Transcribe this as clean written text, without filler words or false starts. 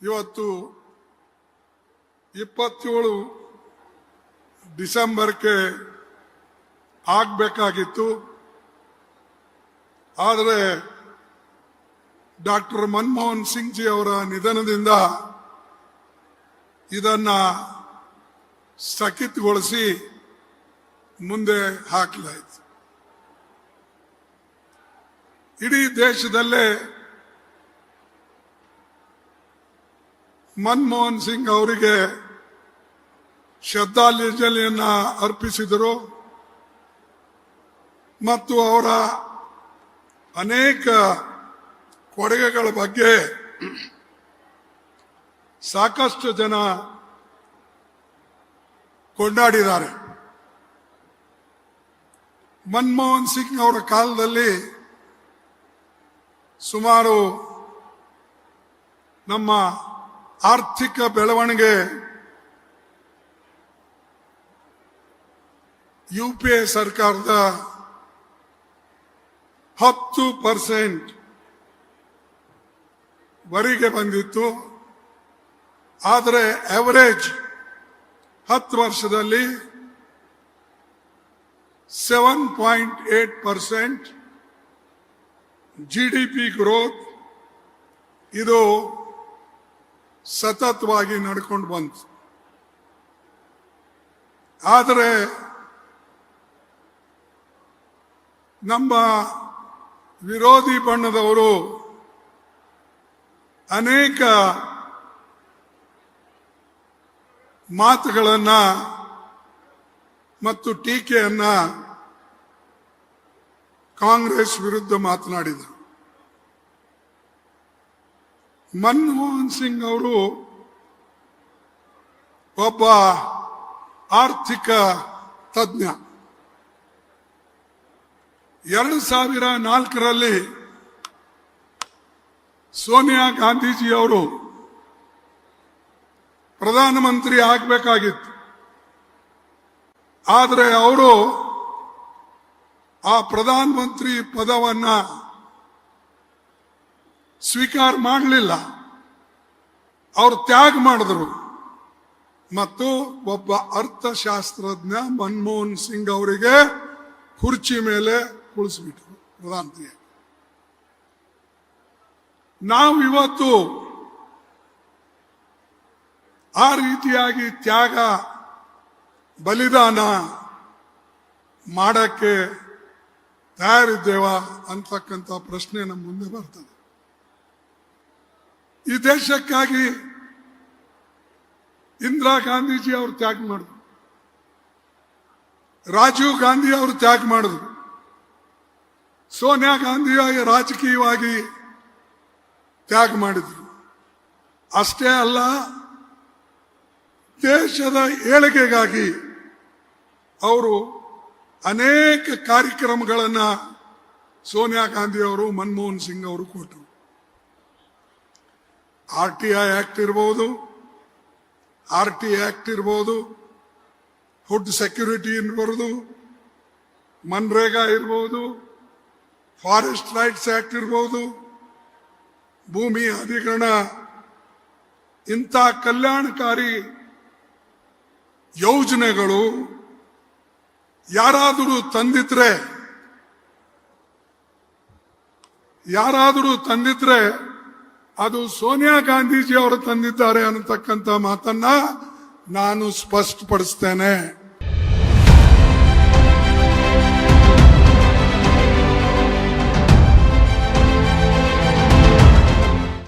ಇವತ್ತು 27 ಡಿಸೆಂಬರ್ಗೆ ಆಗಬೇಕಾಗಿತ್ತು. ಆದರೆ ಡಾಕ್ಟರ್ ಮನಮೋಹನ್ ಸಿಂಗ್ ಜಿ ಅವರ ನಿಧನದಿಂದ ಇದನ್ನ ಸ್ಥಗಿತಗೊಳಿಸಿ ಮುಂದೆ ಹಾಕಲಾಯಿತು. ಇಡೀ ದೇಶದಲ್ಲೇ ಮನಮೋಹನ್ ಸಿಂಗ್ ಅವರಿಗೆ ಶ್ರದ್ಧಾಂಜಲಿಯನ್ನ ಅರ್ಪಿಸಿದರು ಮತ್ತು ಅವರ ಅನೇಕ ಕೊಡುಗೆಗಳ ಬಗ್ಗೆ ಸಾಕಷ್ಟು ಜನ ಕೊಂಡಾಡಿದ್ದಾರೆ. ಮನಮೋಹನ್ ಸಿಂಗ್ ಅವರ ಕಾಲದಲ್ಲಿ ಸುಮಾರು ನಮ್ಮ ಆರ್ಥಿಕ ಬೆಳವಣಿಗೆ UPA ಸರ್ಕಾರದ 10% ವರೆಗೆ ಬಂದಿತ್ತು. ಆದರೆ ಅವರೇಜ್ 10 ವರ್ಷದಲ್ಲಿ 7.8% GDP ಗ್ರೋತ್ ಇದು ಸತತವಾಗಿ ನಡ್ಕೊಂಡು ಬಂತು. ಆದರೆ ನಮ್ಮ ವಿರೋಧಿ ಬಣ್ಣದವರು ಅನೇಕ ಮಾತುಗಳನ್ನ ಮತ್ತು ಟೀಕೆಯನ್ನ ಕಾಂಗ್ರೆಸ್ ವಿರುದ್ಧ ಮಾತನಾಡಿದರು. ಮನಮೋಹನ್ ಸಿಂಗ್ ಅವರು ಒಬ್ಬ ಆರ್ಥಿಕ ತಜ್ಞ. 2004ರಲ್ಲಿ ಸೋನಿಯಾ ಗಾಂಧೀಜಿ ಅವರು ಪ್ರಧಾನಮಂತ್ರಿ ಆಗಬೇಕಾಗಿತ್ತು. ಆದರೆ ಅವರು ಆ ಪ್ರಧಾನಮಂತ್ರಿ ಪದವನ್ನ ಸ್ವೀಕಾರ ಮಾಡಲಿಲ್ಲ. ಅವರು ತ್ಯಾಗ ಮಾಡಿದ್ರು ಮತ್ತು ಒಬ್ಬ ಅರ್ಥಶಾಸ್ತ್ರಜ್ಞ ಮನಮೋಹನ್ ಸಿಂಗ್ ಅವರಿಗೆ ಕುರ್ಚಿ ಮೇಲೆ ಕುಳಿಸ್ಬಿಟ್ರು ಪ್ರಧಾನಮಂತ್ರಿ. ನಾವು ಇವತ್ತು ಆ ರೀತಿಯಾಗಿ ತ್ಯಾಗ ಬಲಿದಾನ ಮಾಡಕ್ಕೆ ತಯಾರಿದ್ದೇವ ಅಂತಕ್ಕಂಥ ಪ್ರಶ್ನೆ ನಮ್ಮ ಮುಂದೆ ಬರ್ತದೆ. ಈ ದೇಶಕ್ಕಾಗಿ ಇಂದಿರಾ ಗಾಂಧೀಜಿ ಅವರು ತ್ಯಾಗ ಮಾಡಿದ್ರು, ರಾಜೀವ್ ಗಾಂಧಿ ಅವರು ತ್ಯಾಗ ಮಾಡಿದ್ರು, ಸೋನಿಯಾ ಗಾಂಧಿ ರಾಜಕೀಯವಾಗಿ ತ್ಯಾಗ ಮಾಡಿದ್ರು. ಅಷ್ಟೇ ಅಲ್ಲ, ದೇಶದ ಏಳಿಗೆಗಾಗಿ ಅವರು ಅನೇಕ ಕಾರ್ಯಕ್ರಮಗಳನ್ನು ಸೋನಿಯಾ ಗಾಂಧಿ ಅವರು ಮನಮೋಹನ್ ಸಿಂಗ್ ಅವರು ಕೊಟ್ಟರು. RTI ಆಕ್ಟ್ ಇರ್ಬೋದು, RT ಆಕ್ಟ್ ಇರ್ಬೋದು, ಫುಡ್ ಸೆಕ್ಯೂರಿಟಿ ಇರ್ಬೋದು, ಮನ್ರೇಗಾ ಇರ್ಬೋದು, ಫಾರೆಸ್ಟ್ ರೈಟ್ಸ್ ಆಕ್ಟ್ ಇರ್ಬೋದು, ಭೂಮಿ ಅಧಿಗ್ರಹಣ, ಇಂಥ ಕಲ್ಯಾಣಕಾರಿ ಯೋಜನೆಗಳು ಯಾರಾದರೂ ತಂದಿದ್ರೆ ಅದು ಸೋನಿಯಾ ಗಾಂಧೀಜಿ ಅವರು ತಂದಿದ್ದಾರೆ ಅನ್ನತಕ್ಕಂಥ ಮಾತನ್ನ ನಾನು ಸ್ಪಷ್ಟಪಡಿಸ್ತೇನೆ.